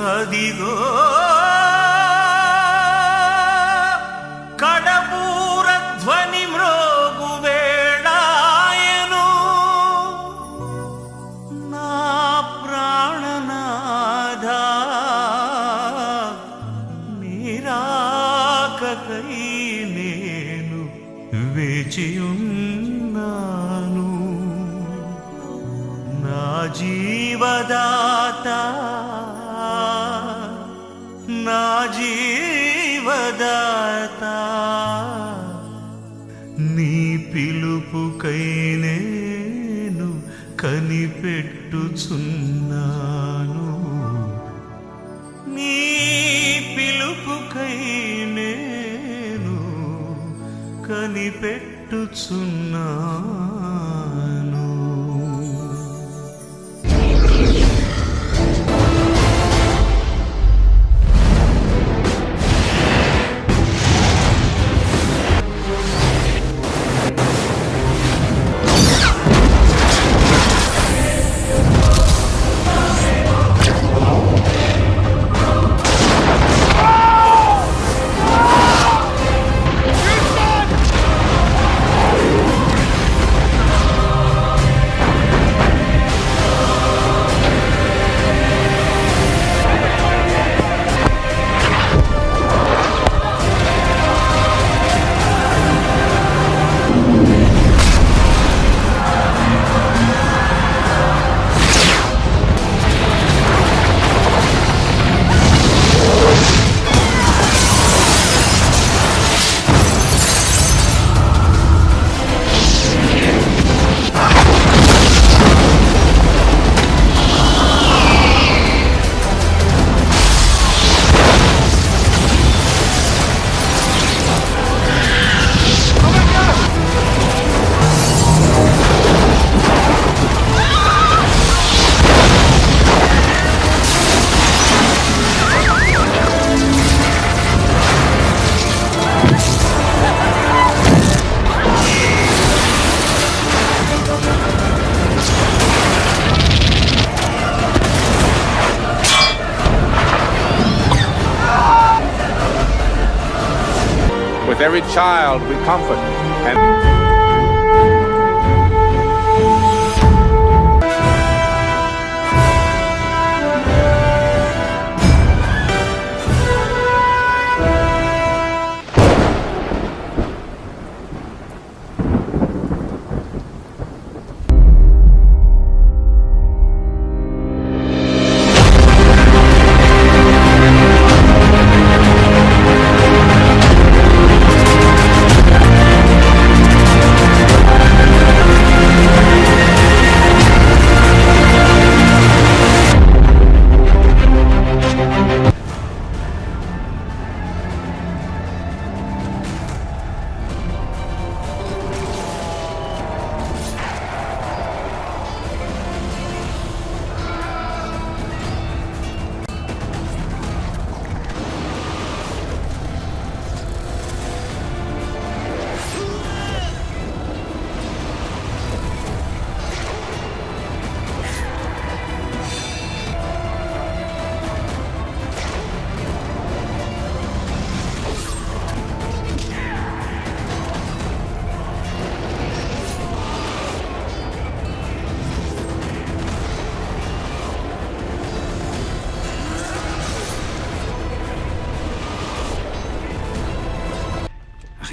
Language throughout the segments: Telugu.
అదిగో కడబూర ధ్వని మ్రోగు వేళాయను నా ప్రాణనాథ నీరాకకై నేను వేచియున్నాను నా జీవదాత నా జీవదాత నీ పిలుపుకై నేను కనిపెట్టుచున్నాను నీ పిలుపుకై నేను కనిపెట్టుచున్నాను. With every child we comfort and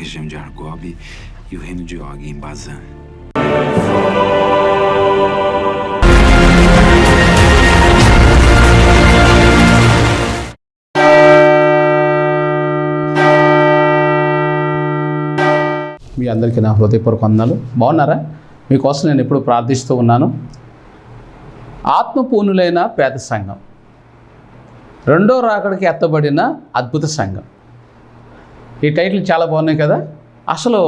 região de Argob e o reino de Og em Bazã. మీ అందరికీ నా హృదయపూర్వక వందనాలు. బాగున్నారా? మీకోసం నేను ఎప్పుడు ప్రార్థిస్తూ ఉన్నాను. ఆత్మపూర్ణులైన పేద సంఘం, రెండో రాకడికి ఎత్తబడిన అద్భుత సంఘం. ఈ టైటిల్ చాలా బాగున్నాయి కదా. అసలు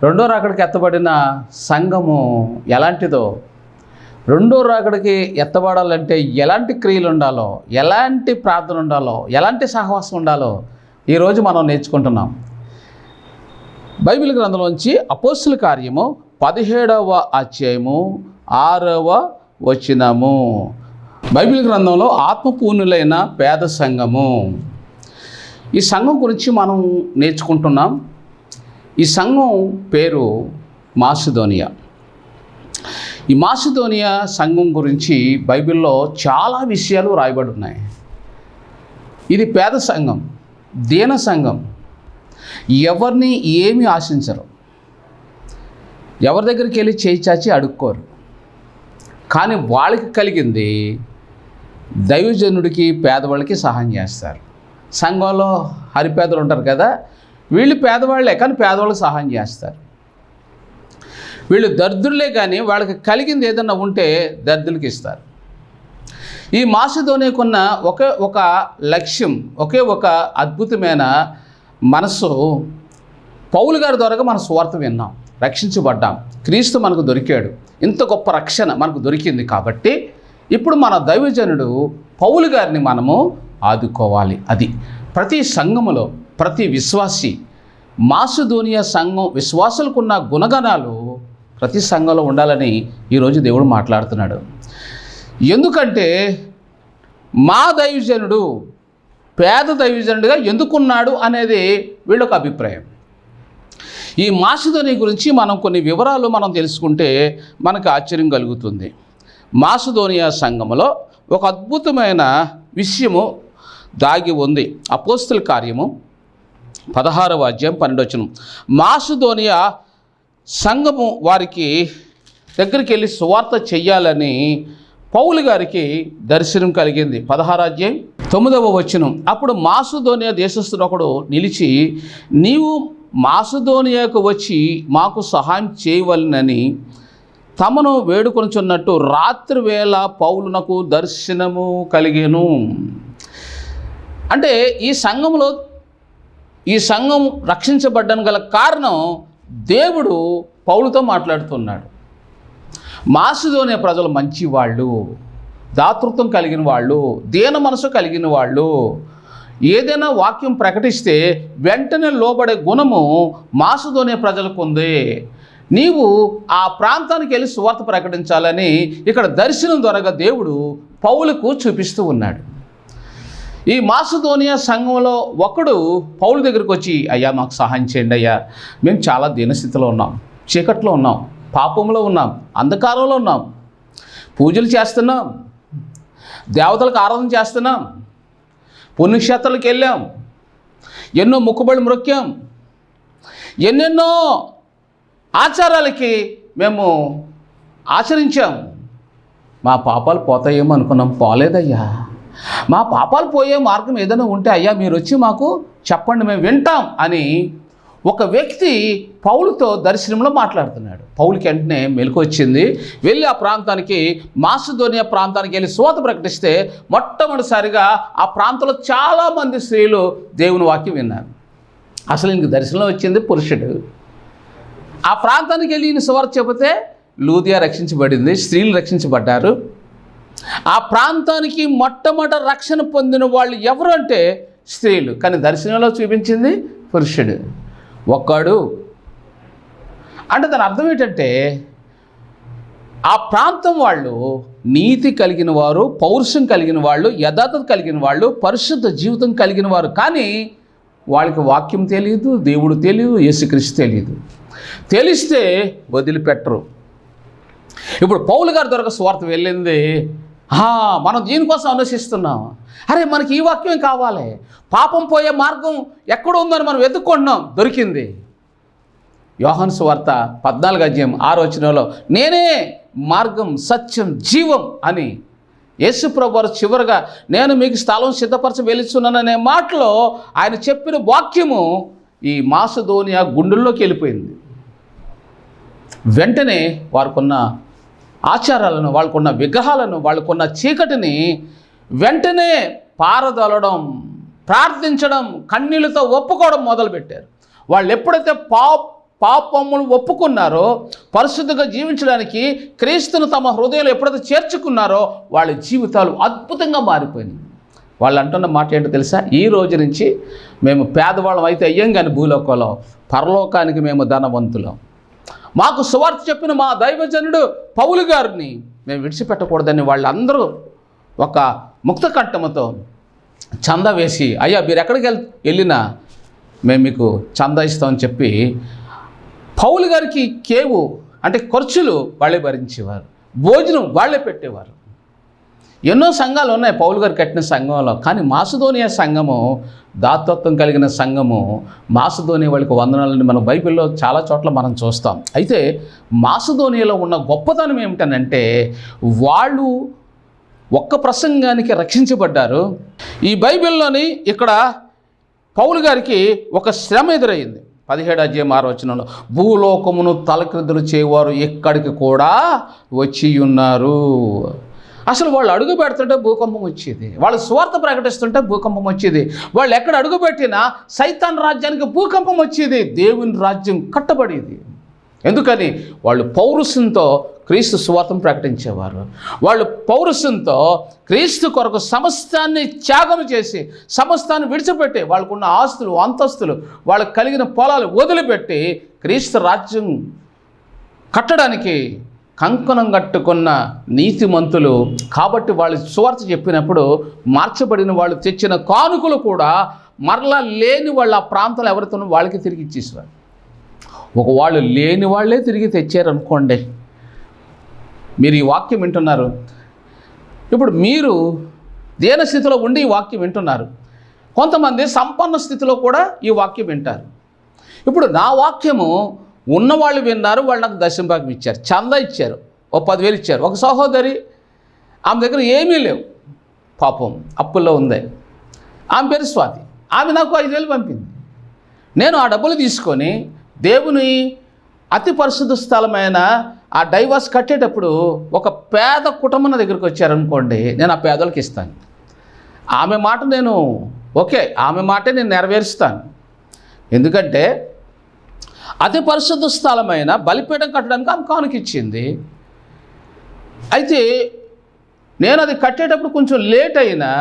రెండో రాకడికి ఎత్తబడిన సంఘము ఎలాంటిదో, రెండో రాకడికి ఎత్తబడాలంటే ఎలాంటి క్రియలు ఉండాలో, ఎలాంటి ప్రార్థన ఉండాలో, ఎలాంటి సహవాసం ఉండాలో ఈరోజు మనం నేర్చుకుంటున్నాం. బైబిల్ గ్రంథంలోంచి అపోస్తుల కార్యము 17వ అధ్యాయము 6వ వచనము. బైబిల్ గ్రంథంలో ఆత్మపూర్ణులైన పేద సంఘము. ఈ సంఘం గురించి మనం నేర్చుకుంటున్నాం. ఈ సంఘం పేరు మాసిదోనియా. ఈ మాసిదోనియా సంఘం గురించి బైబిల్లో చాలా విషయాలు రాయబడి ఉన్నాయి. ఇది పేద సంఘం, దీన సంఘం, ఎవరిని ఏమీ ఆశించరు, ఎవరి దగ్గరికి వెళ్ళి చేయి చాచి అడుక్కోరు. కానీ వాళ్ళకి కలిగింది దైవజనుడికి, పేదవాళ్ళకి సహాయం చేస్తారు. సంఘంలో హరిపేదలు ఉంటారు కదా, వీళ్ళు పేదవాళ్ళే కానీ పేదవాళ్ళకి సహాయం చేస్తారు. వీళ్ళు దరిద్రులే కానీ వాళ్ళకి కలిగింది ఏదన్నా ఉంటే దరిద్రులకి ఇస్తారు. ఈ మాసిదోనియాకున్న ఒక లక్ష్యం, ఒక అద్భుతమైన మనసు. పౌలు గారి ద్వారా మన సువార్త విన్నాం, రక్షించబడ్డాం, క్రీస్తు మనకు దొరికాడు. ఇంత గొప్ప రక్షణ మనకు దొరికింది కాబట్టి ఇప్పుడు మన దైవజనుడు పౌలు గారిని మనము ఆదుకోవాలి. అది ప్రతి సంఘములో ప్రతి విశ్వాసి, మాసిదోనియా సంఘం విశ్వాసులకున్న గుణగణాలు ప్రతి సంఘంలో ఉండాలని ఈరోజు దేవుడు మాట్లాడుతున్నాడు. ఎందుకంటే మా దైవజనుడు పేద దైవజనుడిగా ఎందుకున్నాడు అనేది వీళ్ళొక అభిప్రాయం. ఈ మాసిదోనియా గురించి మనం కొన్ని వివరాలు మనం తెలుసుకుంటే మనకు ఆశ్చర్యం కలుగుతుంది. మాసిదోనియా సంఘములో ఒక అద్భుతమైన విషయము దాగి ఉంది. అపోస్తల కార్యము 16వ అధ్యాయం 12వ వచనం. మాసిదోనియా సంఘము వారికి దగ్గరికి వెళ్ళి సువార్త చెయ్యాలని పౌలు గారికి దర్శనం కలిగింది. 16వ అధ్యాయం 9వ వచనం. అప్పుడు మాసిదోనియా దేశస్థుడు ఒకడు నిలిచి, నీవు మాసిదోనియాకు వచ్చి మాకు సహాయం చేయవలనని తమను వేడుకొనుచున్నట్టు రాత్రి వేళ పౌలునకు దర్శనము కలిగెను. అంటే ఈ సంఘం రక్షించబడ్డానికి గల కారణం దేవుడు పౌలుతో మాట్లాడుతున్నాడు. మాసిదోనియా ప్రజలు మంచివాళ్ళు, దాతృత్వం కలిగిన వాళ్ళు, దీన మనసు కలిగిన వాళ్ళు. ఏదైనా వాక్యం ప్రకటిస్తే వెంటనే లోబడే గుణము మాసిదోనియా ప్రజలకు ఉంది. నీవు ఆ ప్రాంతానికి వెళ్ళి సువార్త ప్రకటించాలని ఇక్కడ దర్శనం ద్వారా దేవుడు పౌలుకు చూపిస్తూ ఉన్నాడు. ఈ మాసిదోనియా సంఘంలో ఒకడు పౌలు దగ్గరికి వచ్చి, అయ్యా మాకు సహాయం చేయండి అయ్యా, మేము చాలా దీనస్థితిలో ఉన్నాం, చీకట్లో ఉన్నాం, పాపంలో ఉన్నాం, అంధకారంలో ఉన్నాం, పూజలు చేస్తున్నాం, దేవతలకు ఆరాధన చేస్తున్నాం, పుణ్యక్షేత్రాలకు వెళ్ళాం, ఎన్నో మొక్కుబడులు మ్రొక్కాం, ఎన్నెన్నో ఆచారాలకి మేము ఆచరించాం. మా పాపాలు పోతాయేమో అనుకున్నాం, పోలేదయ్యా. మా పాపాలు పోయే మార్గం ఏదైనా ఉంటే అయ్యా మీరు వచ్చి మాకు చెప్పండి, మేము వింటాం అని ఒక వ్యక్తి పౌలుతో దర్శనంలో మాట్లాడుతున్నాడు. పౌలుకి వెంటనే మెలకు వచ్చింది. వెళ్ళి ఆ ప్రాంతానికి, మాసిదోనియా ప్రాంతానికి వెళ్ళి సువార్త ప్రకటిస్తే మొట్టమొదటిసారిగా ఆ ప్రాంతంలో చాలామంది స్త్రీలు దేవుని వాక్యం విన్నారు. అసలు ఇంక దర్శనంలో వచ్చింది పురుషుడు. ఆ ప్రాంతానికి వెళ్ళి ఈయన సువార్త చెబితే లూదియా రక్షించబడింది, స్త్రీలు రక్షించబడ్డారు. ఆ ప్రాంతానికి మొట్టమొదట రక్షణ పొందిన వాళ్ళు ఎవరు అంటే స్త్రీలు. కానీ దర్శనంలో చూపించింది పురుషుడు ఒక్కడు. అంటే దాని అర్థం ఏంటంటే ఆ ప్రాంతం వాళ్ళు నీతి కలిగిన వారు, పౌరుషం కలిగిన వాళ్ళు, యథార్థత కలిగిన వాళ్ళు, పరిశుద్ధ జీవితం కలిగిన వారు. కానీ వాళ్ళకి వాక్యం తెలియదు, దేవుడు తెలియదు, యేసుక్రీస్తు తెలియదు. తెలిస్తే వదిలిపెట్టరు. ఇప్పుడు పౌలు గారి ద్వారా సువార్త వెళ్ళింది, మనం దీనికోసం అన్వేషిస్తున్నాం. అరే మనకి ఈ వాక్యం కావాలి, పాపం పోయే మార్గం ఎక్కడ ఉందని మనం వెతుక్కుంటున్నాం, దొరికింది. యోహాను సువార్త 14వ అధ్యాయం 6వ వచనంలో నేనే మార్గం, సత్యం, జీవం అని యేసు ప్రభువారు చివరిగా నేను మీకు స్థలం సిద్ధపరచ వెలుచున్నాననే మాటలో ఆయన చెప్పిన వాక్యము ఈ మాసిదోనియా గుండెల్లోకి వెళ్ళిపోయింది. వెంటనే వారికున్న ఆచారాలను, వాళ్ళకున్న విగ్రహాలను, వాళ్ళకున్న చీకటిని వెంటనే పారదోలడం, ప్రార్థించడం, కన్నీళ్ళతో ఒప్పుకోవడం మొదలుపెట్టారు. వాళ్ళు ఎప్పుడైతే పాపములు ఒప్పుకున్నారో, పరిశుద్ధంగా జీవించడానికి క్రీస్తును తమ హృదయంలో ఎప్పుడైతే చేర్చుకున్నారో వాళ్ళ జీవితాలు అద్భుతంగా మారిపోయినాయి. వాళ్ళు అంటున్న మాట ఏంటో తెలుసా? ఈ రోజు నుంచి మేము పేదవాళ్ళం అయితే అయ్యాం కానీ భూలోకంలో, పరలోకానికి మేము ధనవంతులం. మాకు సువార్త చెప్పిన మా దైవజనుడు పౌలు గారిని మేము విడిచిపెట్టకూడదని వాళ్ళందరూ ఒక ముక్త కంఠముతో చందా వేసి, అయ్యా మీరు ఎక్కడికి వెళ్ళినా మేము మీకు చందా ఇస్తామని చెప్పి పౌలు గారికి కేవు అంటే ఖర్చులు వాళ్ళే భరించేవారు, భోజనం వాళ్ళే పెట్టేవారు. ఎన్నో సంఘాలు ఉన్నాయి పౌలు గారు కట్టిన సంఘంలో, కానీ మాసిదోనియా సంఘము దాతృత్వం కలిగిన సంఘము. మాసిదోనియా వాళ్ళకి వందనాలని మనం బైబిల్లో చాలా చోట్ల మనం చూస్తాం. అయితే మాసిదోనియాలో ఉన్న గొప్పతనం ఏమిటనంటే వాళ్ళు ఒక్క ప్రసంగానికి రక్షించబడ్డారు. ఈ బైబిల్లోని ఇక్కడ పౌలు గారికి ఒక శ్రమ ఎదురైంది. 17వ అధ్యాయం 6వ వచనంలో, భూలోకమును తలక్రిందులు చేయవారు ఎక్కడికి కూడా వచ్చి ఉన్నారు. అసలు వాళ్ళు అడుగు పెడుతుంటే భూకంపం వచ్చేది, వాళ్ళు స్వార్థ ప్రకటిస్తుంటే భూకంపం వచ్చేది, వాళ్ళు ఎక్కడ అడుగు పెట్టినా సైతాన్ రాజ్యానికి భూకంపం వచ్చేది, దేవుని రాజ్యం కట్టబడేది. ఎందుకని? వాళ్ళు పౌరుషంతో క్రీస్తు స్వార్థం ప్రకటించేవారు. వాళ్ళు పౌరుషంతో క్రీస్తు కొరకు సమస్తాన్ని త్యాగం చేసి, సమస్తాన్ని విడిచిపెట్టి, వాళ్ళకున్న ఆస్తులు అంతస్తులు, వాళ్ళకు కలిగిన పొలాలు వదిలిపెట్టి క్రీస్తు రాజ్యం కట్టడానికి కంకణం కట్టుకున్న నీతిమంతులు. కాబట్టి వాళ్ళు సువార్త చెప్పినప్పుడు మార్చబడిన వాళ్ళు తెచ్చిన కానుకలు కూడా మరలా లేని వాళ్ళు ఆ ప్రాంతంలో ఎవరితోనూ వాళ్ళకి తిరిగి ఇచ్చేసేవారు. ఒక వాళ్ళు లేని వాళ్ళే తిరిగి తెచ్చారనుకోండి. మీరు ఈ వాక్యం వింటున్నారు, ఇప్పుడు మీరు దీన స్థితిలో ఉండి ఈ వాక్యం వింటున్నారు. కొంతమంది సంపన్న స్థితిలో కూడా ఈ వాక్యం వింటారు. ఇప్పుడు నా వాక్యము ఉన్నవాళ్ళు విన్నారు, వాళ్ళు నాకు దశంభాగం ఇచ్చారు, చందా ఇచ్చారు, ఓ 10,000 ఇచ్చారు. ఒక సహోదరి, ఆమె దగ్గర ఏమీ లేవు, పాపం అప్పుల్లో ఉంది, ఆమె పేరు స్వాతి, ఆమె నాకు 5,000 పంపింది. నేను ఆ డబ్బులు తీసుకొని దేవుని అతి పరిశుద్ధ స్థలమైన ఆ డైవర్స్ కట్టేటప్పుడు ఒక పేద కుటుంబం నా దగ్గరికి వచ్చారనుకోండి, నేను ఆ పేదలకు ఇస్తాను. ఆమె మాట నేను ఆమె మాటే నేను నెరవేరుస్తాను. ఎందుకంటే అతి పరిశుద్ధ స్థలమైన బలిపీఠం కట్టడానికి ఆమె కానుక ఇచ్చింది. అయితే నేను అది కట్టేటప్పుడు కొంచెం లేట్ అయినా,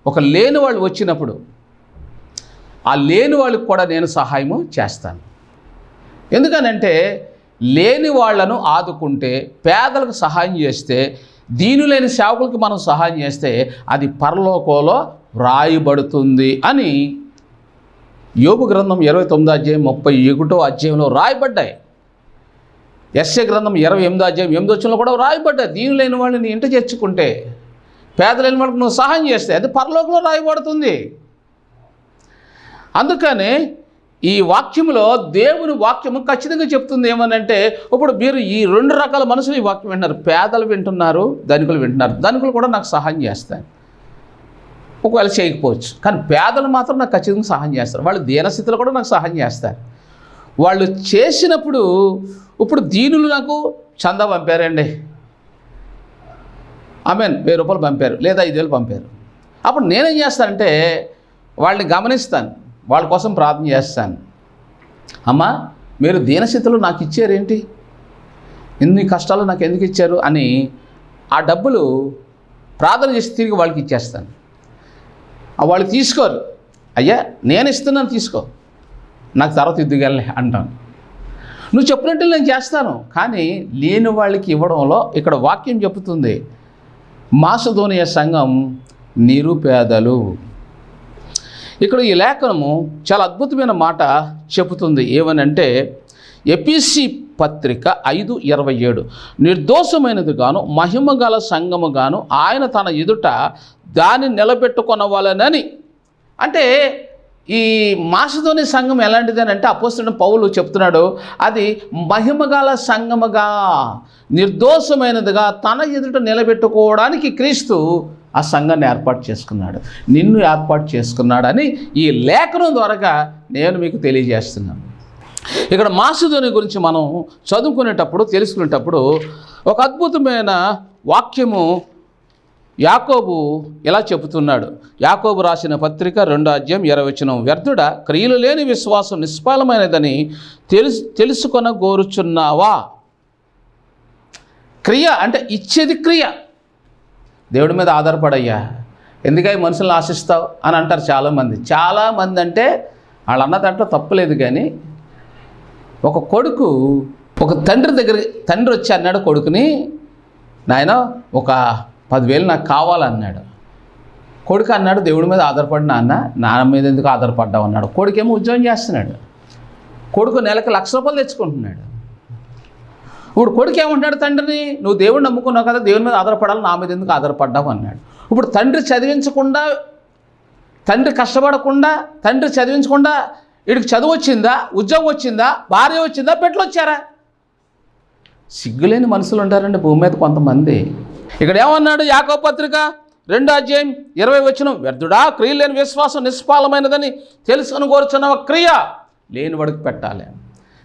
ఒక లేని వాళ్ళు వచ్చినప్పుడు ఆ లేని వాళ్ళకి కూడా నేను సహాయము చేస్తాను. ఎందుకనంటే లేని వాళ్లను ఆదుకుంటే, పేదలకు సహాయం చేస్తే, దీనులేని సేవకులకి మనం సహాయం చేస్తే అది పరలోకంలో వ్రాయబడుతుంది అని యోబు గ్రంథం 29వ అధ్యాయం 31వ అధ్యాయంలో రాయబడ్డాయి. యెషయా గ్రంథం 28వ అధ్యాయం 8వ వచనంలో కూడా రాయబడ్డాయి. దీనులేని వాళ్ళని నీ ఇంట చేర్చుకుంటే, పేదలేని వాళ్ళకి నువ్వు సహాయం చేస్తే అది పరలోకంలో రాయబడుతుంది. అందుకనే ఈ వాక్యంలో దేవుని వాక్యము ఖచ్చితంగా చెప్తుంది ఏమనంటే, ఇప్పుడు మీరు ఈ 2 రకాల మనుషులు ఈ వాక్యం వింటున్నారు. పేదలు వింటున్నారు, ధనికులు వింటున్నారు. ధనికులు కూడా నాకు సహాయం చేస్తారు, ఒకవేళ చేయకపోవచ్చు, కానీ పేదలు మాత్రం నాకు ఖచ్చితంగా సహాయం చేస్తారు. వాళ్ళు దీనస్థితిలో కూడా నాకు సహాయం చేస్తారు. వాళ్ళు చేసినప్పుడు, ఇప్పుడు దీనులు నాకు చందా పంపారండి, ఆమెన్ 1000 రూపాయలు పంపారు, లేదా 5,000 పంపారు. అప్పుడు నేనేం చేస్తానంటే వాళ్ళని గమనిస్తాను, వాళ్ళ కోసం ప్రార్థన చేస్తాను. అమ్మా మీరు దీనస్థితిలో నాకు ఇచ్చారేంటి, ఇన్ని కష్టాలు నాకు ఎందుకు ఇచ్చారు అని ఆ డబ్బులు ప్రార్థన చేసి తిరిగి వాళ్ళకి ఇచ్చేస్తాను. వాళ్ళు తీసుకోరు, అయ్యా నేను ఇస్తున్నాను తీసుకో, నాకు తర్వాత ఇద్దుగలే అంటాను. నువ్వు చెప్పినట్టు నేను చేస్తాను, కానీ లేని వాళ్ళకి ఇవ్వడంలో ఇక్కడ వాక్యం చెబుతుంది, మాసిదోనియా సంఘం నిరుపేదలు. ఇక్కడ ఈ లేఖనము చాలా అద్భుతమైన మాట చెబుతుంది. ఏమనంటే ఎఫెసీ పత్రిక 5:27, నిర్దోషమైనదిగాను మహిమగల సంఘముగాను ఆయన తన ఎదుట దాన్ని నిలబెట్టుకొనవలెనని. అంటే ఈ మాసిదోనియా సంఘం ఎలాంటిదని అంటే అపోస్తలుడైన పౌలు చెప్తున్నాడు, అది మహిమగల సంఘముగా నిర్దోషమైనదిగా తన ఎదుట నిలబెట్టుకోవడానికి క్రీస్తు ఆ సంఘాన్ని ఏర్పాటు చేసుకున్నాడు, నిన్ను ఏర్పాటు చేసుకున్నాడని ఈ లేఖనం ద్వారా నేను మీకు తెలియజేస్తున్నాను. ఇక్కడ మాసిదోనియా గురించి మనం చదువుకునేటప్పుడు, తెలుసుకునేటప్పుడు ఒక అద్భుతమైన వాక్యము యాకోబు ఇలా చెబుతున్నాడు. యాకోబు రాసిన పత్రిక 2వ అధ్యాయం 20వ వచనం, వ్యర్థుడా క్రియలు లేని విశ్వాసం నిష్ఫలమైనదని తెలుసుకొన గోరుచున్నావా. క్రియ అంటే ఇచ్చేది క్రియ. దేవుడి మీద ఆధారపడయ్యా, ఎందుకై మనుషులను ఆశిస్తావు అని అంటారు చాలామంది. అంటే వాళ్ళు అన్న దాంట్లో తప్పులేదు, కానీ ఒక కొడుకు ఒక తండ్రి వచ్చి అన్నాడు కొడుకుని, నాయన ఒక 10,000 నాకు కావాలన్నాడు. కొడుకు అన్నాడు, దేవుడి మీద ఆధారపడి నాన్న మీద ఎందుకు ఆధారపడ్డావు అన్నాడు. కొడుకేమో ఉద్యోగం చేస్తున్నాడు. కొడుకు నెలకు ₹1,00,000 తెచ్చుకుంటున్నాడు. ఇప్పుడు కొడుకు ఏమంటాడు తండ్రిని, నువ్వు దేవుడిని నమ్ముకున్నావు కదా, దేవుని మీద ఆధారపడాలి, నా మీద ఎందుకు ఆధారపడ్డావు అన్నాడు. ఇప్పుడు తండ్రి చదివించకుండా, తండ్రి కష్టపడకుండా, తండ్రి చదివించకుండా వీడికి చదువు వచ్చిందా, ఉద్యోగం వచ్చిందా, భార్య వచ్చిందా, పెట్లు వచ్చారా? సిగ్గులేని మనుషులు ఉంటారండి భూమి మీద కొంతమంది. ఇక్కడ ఏమన్నాడు యాకోబు పత్రిక 2:20 వ్యర్థుడా, క్రియ లేని విశ్వాసం నిష్ఫలమైనదని తెలుసుకొని కోరుచున్న క్రియ లేని వాడికి పెట్టాలి.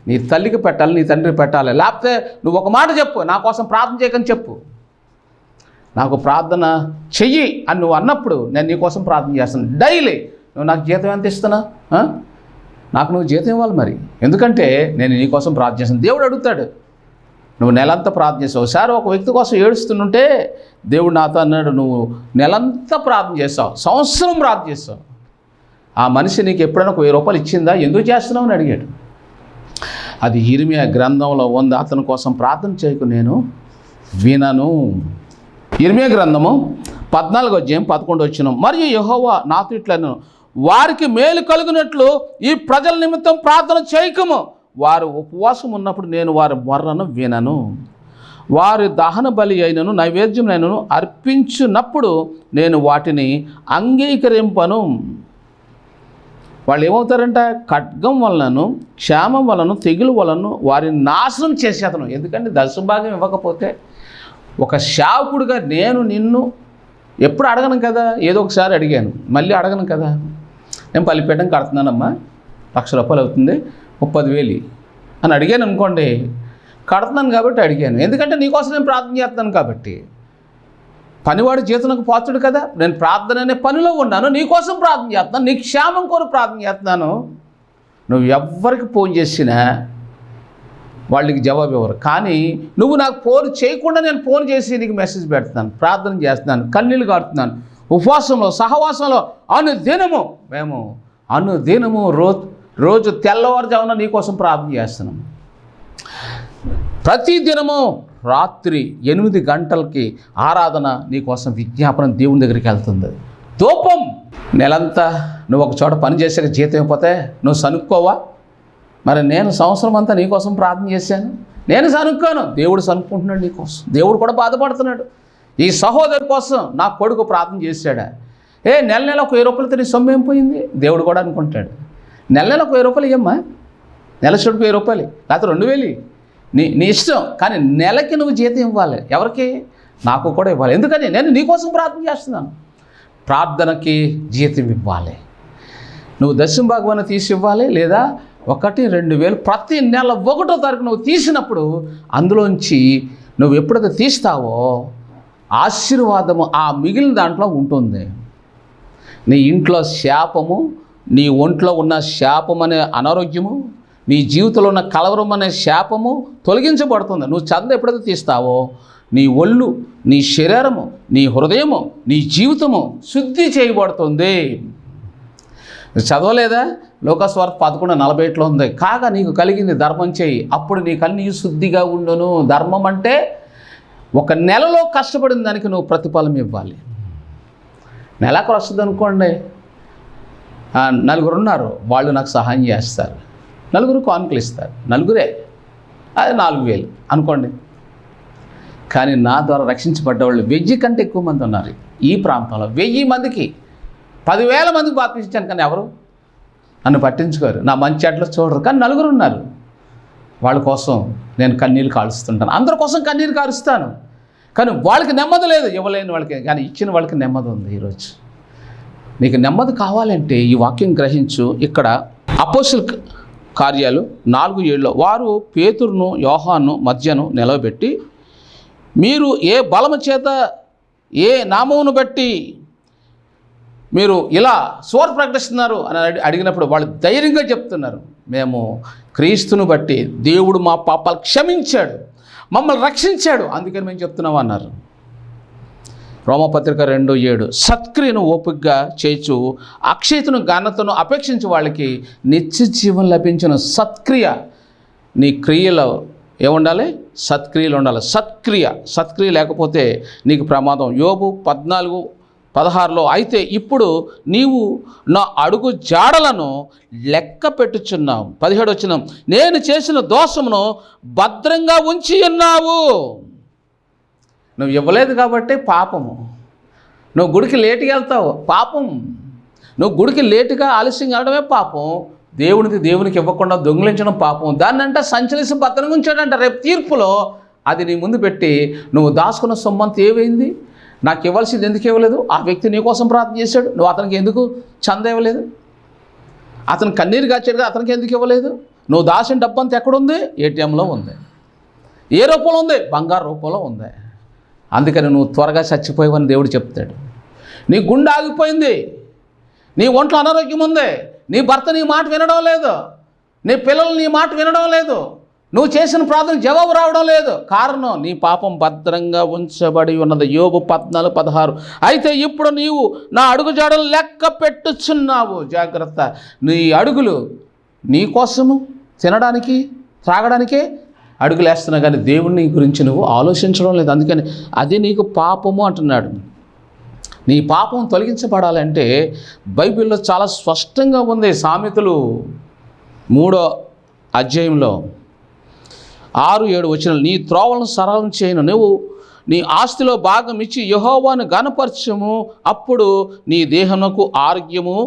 నీ తల్లికి పెట్టాలి, నీ తండ్రికి పెట్టాలి. లేకపోతే నువ్వు ఒక మాట చెప్పు, నా కోసం ప్రార్థన చేయకని చెప్పు. నాకు ప్రార్థన చెయ్యి అని నువ్వు అన్నప్పుడు నేను నీ కోసం ప్రార్థన చేస్తాను డైలీ. నువ్వు నాకు జీతం ఎంత ఇస్తున్నా? నాకు నువ్వు జీతం ఇవ్వాలి మరి, ఎందుకంటే నేను నీ కోసం ప్రార్థన చేస్తాను. దేవుడు అడుగుతాడు, నువ్వు నెలంతా ప్రార్థన చేసావు. ఒకసారి ఒక వ్యక్తి కోసం ఏడుస్తుంటే దేవుడు నాతో అన్నాడు, నువ్వు నెలంతా ప్రార్థన చేస్తావు, సంవత్సరం ప్రార్థన చేస్తావు, ఆ మనిషి నీకు ఎప్పుడైనా ₹1,000 ఇచ్చిందా, ఎందుకు చేస్తున్నావు అని అడిగాడు. అది యిర్మీయా గ్రంథంలో ఉంది. అతని కోసం ప్రార్థన చేయకు నేను వినను. యిర్మీయా గ్రంథము 14:11 మరియు యెహోవా నాతో ఇట్లను, వారికి మేలు కలుగునట్లు ఈ ప్రజల నిమిత్తం ప్రార్థన చేయకము. వారు ఉపవాసం ఉన్నప్పుడు నేను వారి మొర్రను వినను. వారి దహన బలి అయినను నైవేద్యమైనను అర్పించినప్పుడు నేను వాటిని అంగీకరింపను. వాళ్ళు ఏమవుతారంట, ఖడ్గం వలనను, క్షామం వలన, తెగులు వలన వారిని నాశనం చేసేతను. ఎందుకంటే దశభాగం ఇవ్వకపోతే ఒక శావకుడిగా నేను నిన్ను ఎప్పుడు అడగను కదా, ఏదో ఒకసారి అడిగాను, మళ్ళీ అడగను కదా. నేను పల్లిపేటం కడుతున్నానమ్మా, ₹1,00,000 అవుతుంది, 30,000 అని అడిగాను అనుకోండి, కడుతున్నాను కాబట్టి అడిగాను, ఎందుకంటే నీకోసం నేను ప్రార్థన చేస్తున్నాను కాబట్టి. పనివాడు జీతనకు పాత్రుడు కదా, నేను ప్రార్థన అనే పనిలో ఉన్నాను, నీకోసం ప్రార్థన చేస్తున్నాను, నీ క్షేమం కోరి ప్రార్థన చేస్తున్నాను. నువ్వు ఎవ్వరికి ఫోన్ చేసినా వాళ్ళకి జవాబు ఇవ్వరు. కానీ నువ్వు నాకు ఫోన్ చేయకుండా నేను ఫోన్ చేసి నీకు మెసేజ్ పెడుతున్నాను, ప్రార్థన చేస్తున్నాను, కన్నీళ్ళు కారుతున్నాను, ఉపవాసంలో సహవాసంలో అనుదినము రోజు తెల్లవారుజామున నీకోసం ప్రార్థన చేస్తున్నాం. ప్రతి దినము రాత్రి 8 గంటలకి ఆరాధన నీకోసం విజ్ఞాపన దేవుని దగ్గరికి వెళ్తుంది. ధూపం నెలంతా నువ్వు ఒక చోట పని చేసాక జీతం అయిపోతే నువ్వు సనుక్కోవా? మరి నేను సంవత్సరం అంతా నీకోసం ప్రార్థన చేశాను, నేను సనుక్కోను, దేవుడు సనుక్కుంటున్నాడు నీకోసం. దేవుడు కూడా బాధపడుతున్నాడు. ఈ సహోదరు కోసం నా కొడుకు ప్రార్థన చేశాడా, నెల ఒక ₹1000 నీ సొమ్ము ఏం పోయింది? దేవుడు కూడా అనుకుంటాడు, నెల ఒక ₹1000 ఇవ్వమ్మా, నెల చూడుకు ₹1000 లేకపోతే 2,000 నీ ఇష్టం, కానీ నెలకి నువ్వు జీతం ఇవ్వాలి. ఎవరికి? నాకు కూడా ఇవ్వాలి. ఎందుకని? నేను నీకోసం ప్రార్థన చేస్తున్నాను. ప్రార్థనకి జీతం ఇవ్వాలి. నువ్వు దశంభాగం తీసి ఇవ్వాలి, లేదా 1-2 ప్రతి నెల 1వ తారీఖు నువ్వు తీసినప్పుడు అందులోంచి నువ్వు ఎప్పుడైతే తీస్తావో ఆశీర్వాదము ఆ మిగిలిన దాంట్లో ఉంటుంది. నీ ఇంట్లో శాపము, నీ ఒంట్లో ఉన్న శాపం అనే అనారోగ్యము, నీ జీవితంలో ఉన్న కలవరం అనే శాపము తొలగించబడుతుంది. నువ్వు చంద ఎప్పుడైతే తీస్తావో నీ ఒళ్ళు, నీ శరీరము, నీ హృదయము, నీ జీవితము శుద్ధి చేయబడుతుంది. చదవలేదా? లోకాసువార్త 11:48 ఉంది. కాగా నీకు కలిగింది ధర్మం చేయి, అప్పుడు నీ కన్నీ శుద్ధిగా ఉండును. ధర్మం అంటే ఒక నెలలో కష్టపడిన దానికి నువ్వు ప్రతిఫలం ఇవ్వాలి. నెలకు వస్తుంది అనుకోండి, 4 ఉన్నారు, వాళ్ళు నాకు సహాయం చేస్తారు, 4 కానుకలు ఇస్తారు, 4 అది 4,000 అనుకోండి. కానీ నా ద్వారా రక్షించబడ్డ వాళ్ళు 1000 కంటే ఎక్కువ మంది ఉన్నారు ఈ ప్రాంతంలో. 1000 మందికి 10,000 మందికి బాప్తిస్మం, కానీ ఎవరు నన్ను పట్టించుకోరు, నా మంచి అట్లా చూడరు. కానీ 4 ఉన్నారు, వాళ్ళ కోసం నేను కన్నీళ్ళు కాలుస్తుంటాను. అందరి కోసం కన్నీరు కారుస్తాను, కానీ వాళ్ళకి నెమ్మది లేదు, ఇవ్వలేని వాళ్ళకి. కానీ ఇచ్చిన వాళ్ళకి నెమ్మది ఉంది. ఈరోజు నీకు నెమ్మది కావాలంటే ఈ వాక్యం గ్రహించు. ఇక్కడ అపోస్తుల కార్యాలు 4:7 వారు పేతురును యోహాను మధ్యను నిలవబెట్టి, మీరు ఏ బలము చేత ఏ నామమును బట్టి మీరు ఇలా సువార్త ప్రకటిస్తున్నారు అని అడిగినప్పుడు వాళ్ళు ధైర్యంగా చెప్తున్నారు, మేము క్రీస్తును బట్టి దేవుడు మా పాపాలు క్షమించాడు, మమ్మల్ని రక్షించాడు, అందుకని మేము చెప్తున్నాం అన్నారు. రోమపత్రిక 2:7 సత్క్రియను ఓపికగా చేయించు అక్షయతను ఘనతను అపేక్షించే వాళ్ళకి నిత్య జీవం లభించిన సత్క్రియ. నీ క్రియలో ఏముండాలి? సత్క్రియలు ఉండాలి. సత్క్రియ లేకపోతే నీకు ప్రమాదం. యోబు 14:16లో అయితే ఇప్పుడు నీవు నా అడుగు జాడలను లెక్క పెట్టుచున్నావు. 17 వచనం, నేను చేసిన దోషమును భద్రంగా ఉంచి ఉన్నావు. నువ్వు ఇవ్వలేదు కాబట్టి పాపము. నువ్వు గుడికి లేటుగా వెళ్తావు, పాపం. నువ్వు గుడికి లేటుగా ఆలస్యంగా వెళ్ళడమే పాపం. దేవునికి ఇవ్వకుండా దొంగిలించడం పాపం. దాన్ని అంటే సంచలిసి భద్రంగా ఉంచాడంట. రేపు తీర్పులో అది నీ ముందు పెట్టి నువ్వు దాచుకున్న సొమ్మంత ఏమైంది, నాకు ఇవ్వాల్సింది ఎందుకు ఇవ్వలేదు, ఆ వ్యక్తి నీ కోసం ప్రార్థన చేశాడు, నువ్వు అతనికి ఎందుకు చంద ఇవ్వలేదు, అతను కన్నీరు కాచాడు, అతనికి ఎందుకు ఇవ్వలేదు, నువ్వు దాచిన డబ్బంతా ఎక్కడుంది? ఏటీఎంలో ఉంది. ఏ రూపంలో ఉంది? బంగారు రూపంలో ఉంది. అందుకని నువ్వు త్వరగా చచ్చిపోయావని దేవుడు చెప్తాడు. నీ గుండె ఆగిపోయింది, నీ ఒంట్లో అనారోగ్యం ఉంది, నీ భర్త నీ మాట వినడం లేదు, నీ పిల్లలు నీ మాట వినడం లేదు, నువ్వు చేసిన ప్రార్థన జవాబు రావడం లేదు. కారణం నీ పాపం భద్రంగా ఉంచబడి ఉన్నది. యోబు 14:16 అయితే ఇప్పుడు నీవు నా అడుగుజాడలు లెక్క పెట్టుచున్నావు. జాగ్రత్త, నీ అడుగులు నీ కోసము తినడానికి త్రాగడానికే అడుగులు వేస్తున్నావు, కానీ దేవుని గురించి నువ్వు ఆలోచించడం లేదు. అందుకని అది నీకు పాపము అంటున్నాడు. నీ పాపం తొలగించబడాలంటే బైబిల్లో చాలా స్పష్టంగా ఉంది. సామెతలు 3వ అధ్యాయంలో 6-7 వచనాలు, నీ త్రోవలను సరళం చేయను, నువ్వు నీ ఆస్తిలో భాగం ఇచ్చి యెహోవాను ఘనపరచుము, అప్పుడు నీ దేహమునకు ఆరోగ్యము,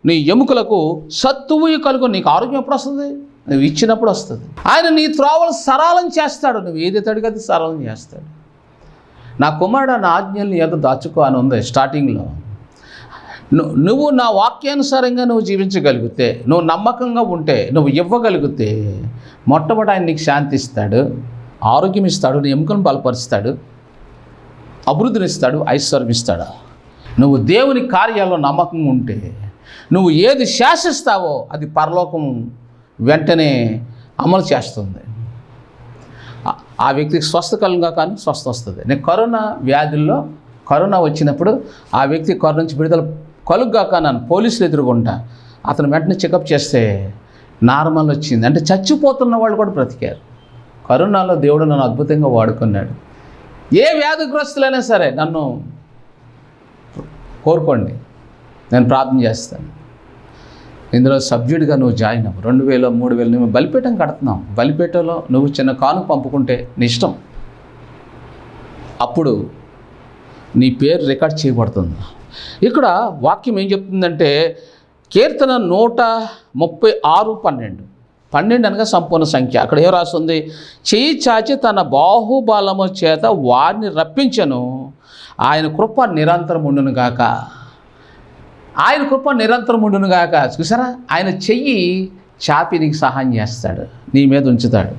నీ ఎముకలకు సత్తువు కలుగు. నీకు ఆరోగ్యం ఎప్పుడు వస్తుంది? నువ్వు ఇచ్చినప్పుడు వస్తుంది. ఆయన నీ త్రోవలు సరళం చేస్తాడు. నువ్వు ఏది తడిగా అది సరళం చేస్తాడు. నా కుమారుడు నా ఆజ్ఞల్ని ఏదో దాచుకో అని ఉంది స్టార్టింగ్లో. నువ్వు నా వాక్యానుసారంగా నువ్వు జీవించగలిగితే, నువ్వు నమ్మకంగా ఉంటే, నువ్వు ఇవ్వగలిగితే మొట్టమొదటి ఆయన నీకు శాంతి ఇస్తాడు, ఆరోగ్యం ఇస్తాడు, నీ ఎముకలను బలపరుస్తాడు, అభివృద్ధినిస్తాడు, ఐశ్వర్యం ఇస్తాడు. నువ్వు దేవుని కార్యాల్లో నమ్మకంగా ఉంటే నువ్వు ఏది శాసిస్తావో అది పరలోకం వెంటనే అమలు చేస్తుంది. ఆ వ్యక్తికి స్వస్థ కలుగా కానీ స్వస్థ వస్తుంది. నేను కరోనా వచ్చినప్పుడు ఆ వ్యక్తి కరోనా నుంచి విడుదల కలుగ్గా కానీ పోలీసులు ఎదుర్కొంటా అతను వెంటనే చెకప్ చేస్తే నార్మల్ వచ్చింది. అంటే చచ్చిపోతున్న వాళ్ళు కూడా బ్రతికారు. కరోనాలో దేవుడు నన్ను అద్భుతంగా వాడుకున్నాడు. ఏ వ్యాధిగ్రస్తులైనా సరే నన్ను కోరుకోండి, నేను ప్రార్థన చేస్తాను. ఇందులో సబ్జెక్టుగా నువ్వు జాయిన్ అవ్వు. 2000, 3000 నువ్వు బలిపీఠం కడుతున్నావు. బలిపీఠంలో నువ్వు చిన్న కానుక పంపుకుంటే నీ ఇష్టం, అప్పుడు నీ పేరు రికార్డ్ చేయబడుతుంది. ఇక్కడ వాక్యం ఏం చెప్తుందంటే కీర్తన 136:12 అనగా సంపూర్ణ సంఖ్య. అక్కడ ఏం రాస్తుంది? చెయ్యి చాచి తన బాహుబలము చేత వారిని రప్పించను, ఆయన కృప నిరంతరం ఉండును గాక. ఆయన కృప నిరంతరం ఉండును గాక. చూసారా, ఆయన చెయ్యి చాపి నీకు సహాయం చేస్తాడు, నీ మీద ఉంచుతాడు.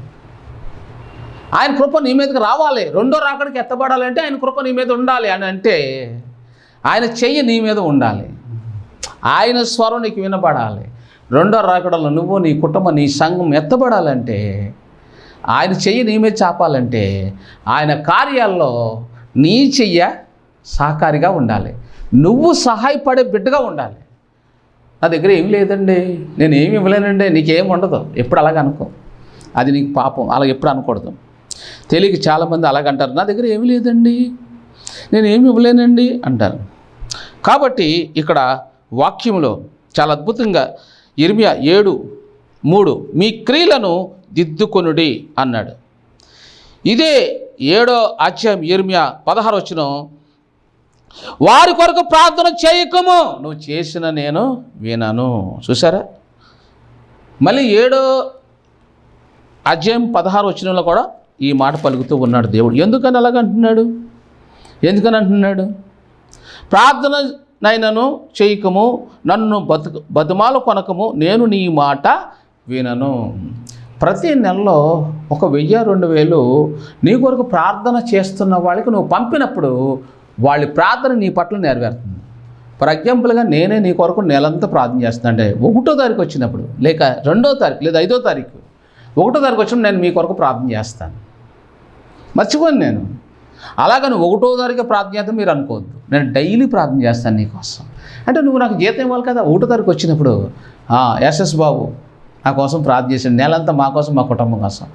ఆయన కృప నీ మీదకి రావాలి. రెండో రాకడికి ఎత్తబడాలంటే ఆయన కృప నీ మీద ఉండాలి అని అంటే ఆయన చెయ్యి నీ మీద ఉండాలి, ఆయన స్వరం నీకు వినపడాలి. రెండో రాకడలో నువ్వు, నీ కుటుంబం, నీ సంఘం ఎత్తబడాలంటే ఆయన చెయ్యి నీ మీద చాపాలంటే ఆయన కార్యాల్లో నీ చెయ్య సహకారిగా ఉండాలి, నువ్వు సహాయపడే బిడ్డగా ఉండాలి. నా దగ్గర ఏం లేదండి, నేను ఏమి ఇవ్వలేనండి, నీకేం ఉండదు, ఎప్పుడు అలాగ అనుకో. అది నీకు పాపం. అలా ఎప్పుడు అనకూడదు. తెలియక చాలామంది అలాగంటారు, నా దగ్గర ఏమి లేదండి, నేను ఏమి ఇవ్వలేనండి అంటారు. కాబట్టి ఇక్కడ వాక్యంలో చాలా అద్భుతంగా ఇర్మియా 7:3 మీ క్రియలను దిద్దుకొనుడి అన్నాడు. ఇదే 7వ అధ్యాయం ఇర్మియా 16 వచనం, వారి కొరకు ప్రార్థన చేయకము, నువ్వు చేసిన నేను వినను. చూసారా, మళ్ళీ 7వ అధ్యాయం 16 వచనంలో కూడా ఈ మాట పలుకుతూ ఉన్నాడు దేవుడు. ఎందుకని అలాగంటున్నాడు? ప్రార్థననైనను చేయకము, నన్ను బతుమాలు కొనకము, నేను నీ మాట వినను. ప్రతి నెలలో 1000-2000 నీ కొరకు ప్రార్థన చేస్తున్న వాళ్ళకి నువ్వు పంపినప్పుడు వాళ్ళ ప్రార్థన నీ పట్ల నెరవేరుతుంది. ఫర్ ఎగ్జాంపుల్గా నేనే నీ కొరకు నెలంతా ప్రార్థన చేస్తున్నాను అంటే 1వ తారీఖు వచ్చినప్పుడు, లేక 2వ తారీఖు, లేదా 5వ తారీఖు, 1వ తారీఖు వచ్చినప్పుడు నేను మీ కొరకు ప్రార్థన చేస్తాను. మర్చిపోను నేను. అలాగని 1వ తారీఖు ప్రార్థన చేస్తే మీరు అనుకోవద్దు, నేను డైలీ ప్రార్థన చేస్తాను నీకోసం. అంటే నువ్వు నాకు జీతం ఇవ్వాలి కదా. 1వ తారీఖు వచ్చినప్పుడు ఎస్ఎస్ బాబు నా కోసం ప్రార్థన చేశాడు, నెలంతా మా కోసం, మా కుటుంబం కోసం.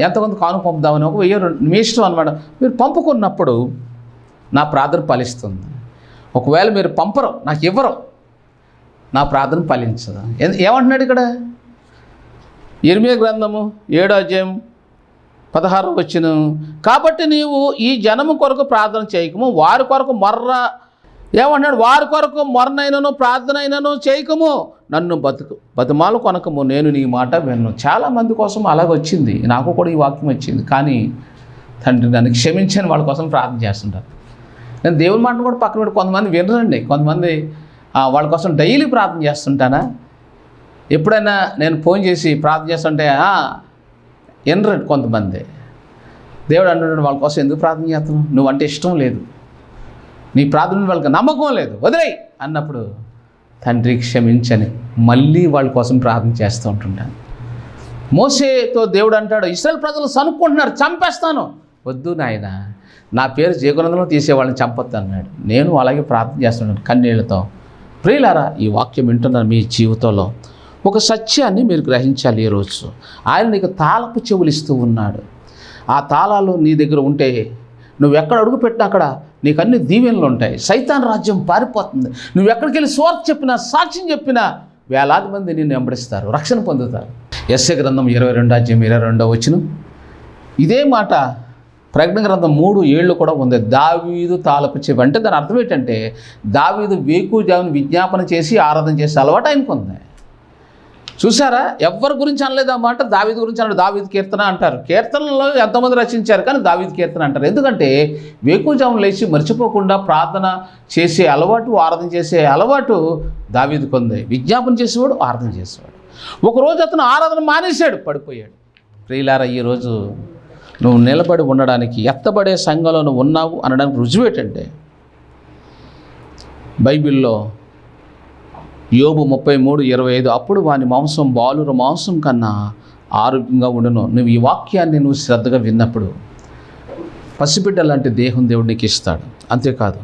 ఎంతమంది కాను పంపుదామని, ఒక 1000 మీ ఇష్టం అనమాట. మీరు పంపుకున్నప్పుడు నా ప్రార్థన ఫలిస్తుంది. ఒకవేళ మీరు పంపరు, నాకు ఇవ్వరు, నా ప్రార్థన ఫలించదు. ఏమంటున్నాడు ఇక్కడ? ఇర్మియా గ్రంథము 7వ అధ్యాయం 16వ వచనం, కాబట్టి నీవు ఈ జనము కొరకు ప్రార్థన చేయకము, వారి కొరకు ఏమంటున్నాడు? వారి కొరకు మొరనైనను ప్రార్థన అయినను చేయకము, నన్ను బతిమాలు కొనకము, నేను నీ మాట విన్ను. చాలామంది కోసం అలాగ వచ్చింది, నాకు కూడా ఈ వాక్యం వచ్చింది. కానీ తండ్రి నన్ను క్షమించని వాళ్ళ కోసం ప్రార్థన చేస్తుంటారు. నేను దేవుని మాటను కూడా పక్కన పెట్టి కొంతమంది వినరండి. కొంతమంది వాళ్ళ కోసం డైలీ ప్రార్థన చేస్తుంటానా? ఎప్పుడైనా నేను ఫోన్ చేసి ప్రార్థన చేస్తుంటే వినరండి కొంతమంది. దేవుడు అంటున్నాడు, వాళ్ళ కోసం ఎందుకు ప్రార్థన చేస్తున్నావు? నువ్వంటే ఇష్టం లేదు, నీ ప్రార్థన వాళ్ళకి నమ్మకం లేదు, వదిలేయ్ అన్నప్పుడు తండ్రి క్షమించని మళ్ళీ వాళ్ళ కోసం ప్రార్థన చేస్తూ ఉంటుంటాను. మోసేతో దేవుడు అంటాడు, ఇశ్రాయేలు ప్రజలు సనుక్కుంటున్నారు, చంపేస్తాను. వద్దు నాయన, నా పేరు జీవగ్రంథంలో తీసేవాళ్ళని చంపొద్దు అన్నాడు. నేను అలాగే ప్రార్థన చేస్తున్నాను కన్నీళ్లతో. ప్రియులారా, ఈ వాక్యం వింటున్నారు మీ జీవితంలో ఒక సత్యాన్ని మీరు గ్రహించాలి. ఈరోజు ఆయన నీకు తాళపు చెవులు ఇస్తూ ఉన్నాడు. ఆ తాళాలు నీ దగ్గర ఉంటే నువ్వు ఎక్కడ అడుగు పెట్టినా అక్కడ నీకు అన్ని దీవెనలు ఉంటాయి. సైతాన్ రాజ్యం పారిపోతుంది. నువ్వు ఎక్కడికి వెళ్ళి స్వార్థ చెప్పినా, సాక్ష్యం చెప్పినా వేలాది మంది నిన్ను వెంబడిస్తారు, రక్షణ పొందుతారు. యెషయా గ్రంథం 22వ అధ్యాయం 22వ వచనం ఇదే మాట. ప్రకటన గ్రంథం 3:7 కూడా ఉంది. దావీదు తాళపు చెవి అంటే దాని అర్థం ఏంటంటే దావీదు వేకువజామున విజ్ఞాపన చేసి ఆరాధన చేసే అలవాటు ఆయనకు ఉంది. చూసారా, ఎవరి గురించి అనలేదు ఆ మాట, దావీదు గురించి అన్నాడు. దావీదు కీర్తన అంటారు. కీర్తనలో ఎంతోమంది రచించారు, కానీ దావీదు కీర్తన అంటారు. ఎందుకంటే వేకువజామున లేచి మర్చిపోకుండా ప్రార్థన చేసే అలవాటు, ఆరాధన చేసే అలవాటు దావీదుకు ఉంది. విజ్ఞాపన చేసేవాడు, ఆరాధన చేసేవాడు. ఒకరోజు అతను ఆరాధన మానేశాడు, పడిపోయాడు. ప్రియులారా, ఈరోజు నువ్వు నిలబడి ఉండడానికి, ఎత్తబడే సంఘంలో నువ్వు ఉన్నావు అనడానికి రుజువు ఏంటంటే బైబిల్లో యోబు 33:25 అప్పుడు వాని మాంసం బాలుర మాంసం కన్నా ఆరోగ్యంగా ఉండును. నువ్వు ఈ వాక్యాన్ని నువ్వు శ్రద్ధగా విన్నప్పుడు పసిబిడ్డ లాంటి దేహం దేవుడు నీకు ఇస్తాడు. అంతేకాదు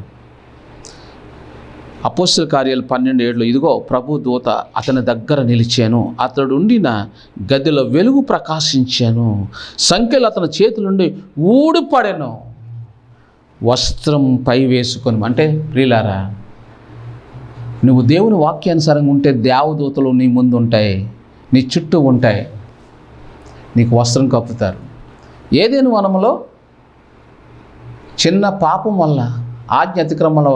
అపోస్తల కార్యాలు 12:7 ఇదిగో ప్రభు దూత అతని దగ్గర నిలిచాను, అతడు ఉండిన గదిలో వెలుగు ప్రకాశించాను, సంఖ్యలు అతని చేతుల నుండి ఊడిపడెను, వస్త్రం పై వేసుకొని. అంటే ప్రియులారా, నువ్వు దేవుని వాక్యానుసారంగా ఉంటే దేవదూతలు నీ ముందు ఉంటాయి, నీ చుట్టూ ఉంటాయి, నీకు వస్త్రం కప్పుతారు. ఏదైనా వనంలో చిన్న పాపం వల్ల ఆజ్ఞ అతిక్రమంలో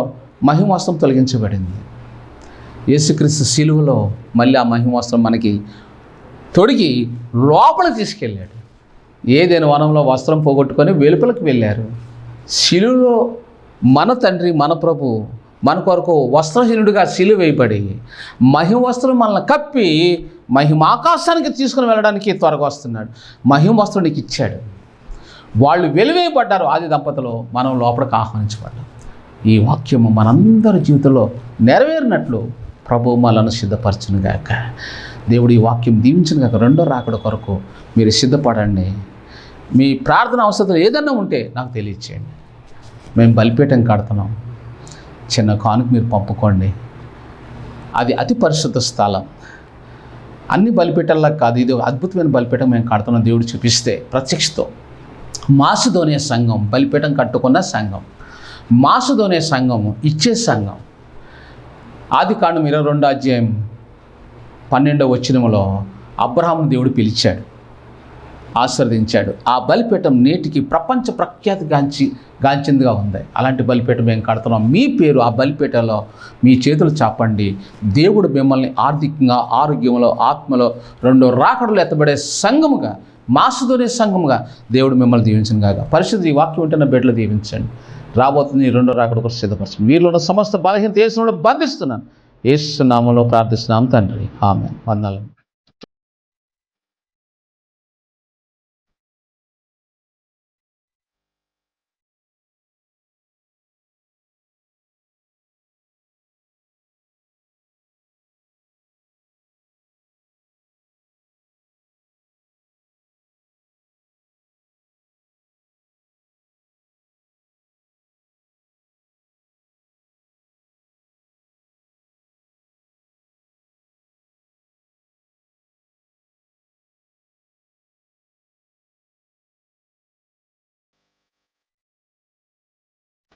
మహిమవస్త్రం తొలగించబడింది. యేసుక్రీస్తు శిలువలో మళ్ళీ ఆ మహిమవస్త్రం మనకి తొడిగి లోపలికి తీసుకెళ్ళాడు. ఏదైనా వనంలో వస్త్రం పోగొట్టుకొని వెలుపలికి వెళ్ళారు. శిలువలో మన తండ్రి, మన ప్రభు మన కొరకు వస్త్రహీనుడిగా సిలువ వేయబడి మహిమ వస్త్రం మనల్ని కప్పి మహిమాకాశానికి తీసుకుని వెళ్ళడానికి త్వరగా వస్తున్నాడు. మహిమ వస్త్రం నీకు ఇచ్చాడు. వాళ్ళు వెలివేయబడ్డారు ఆది దంపతులు, మనం లోపలికి ఆహ్వానించబడ్డాం. ఈ వాక్యము మనందరి జీవితంలో నెరవేరినట్లు ప్రభు మనలను సిద్ధపరచును గాక. దేవుడు ఈ వాక్యం దీవించును గాక. రెండో రాకడ కొరకు మీరు సిద్ధపడండి. మీ ప్రార్థన అవసరం ఏదన్నా ఉంటే నాకు తెలియచేయండి. మేము బలిపీఠం కడుతున్నాం, చిన్న కానుక మీరు పంపుకోండి. అది అతి పరిశుద్ధ స్థలం. అన్ని బలిపీఠాల్లో కాదు, ఇది అద్భుతమైన బలిపీఠం మేము కడుతున్నాం. దేవుడు చూపిస్తే ప్రత్యక్షతో మాసిదోనియ సంఘం బలిపీఠం కట్టుకున్న సంఘం, మాసిదోనియ సంఘము ఇచ్చే సంఘం. ఆదికాండం 22వ అధ్యాయం 12వ వచనంలో అబ్రహామును దేవుడు పిలిచాడు, ఆశీర్వదించాడు. ఆ బలిపీఠం నేటికి ప్రపంచ ప్రఖ్యాతి గాంచిందిగా ఉంది. అలాంటి బలిపీఠం మేము కడుతున్నాం. మీ పేరు ఆ బలిపీఠంలో మీ చేతులు చాపండి. దేవుడు మిమ్మల్ని ఆర్థికంగా, ఆరోగ్యంలో, ఆత్మలో రెండో రాకడలు ఎత్తబడే సంఘముగా, మాసిదోనియ సంఘముగా దేవుడు మిమ్మల్ని దీవించను గాక. పరిశుద్ధ ఈ వాక్యం ఉంటున్న బిడ్డలు దీవించండి. రాబోతుంది రెండో రాకడ కోసం సిద్ధపరచండి. వీరిలో ఉన్న సమస్త బలహీనత యేసునామములో బంధిస్తున్నాను. యేసు నామములో ప్రార్థిస్తున్నాం తండ్రి, ఆమేన్. వందనాలు.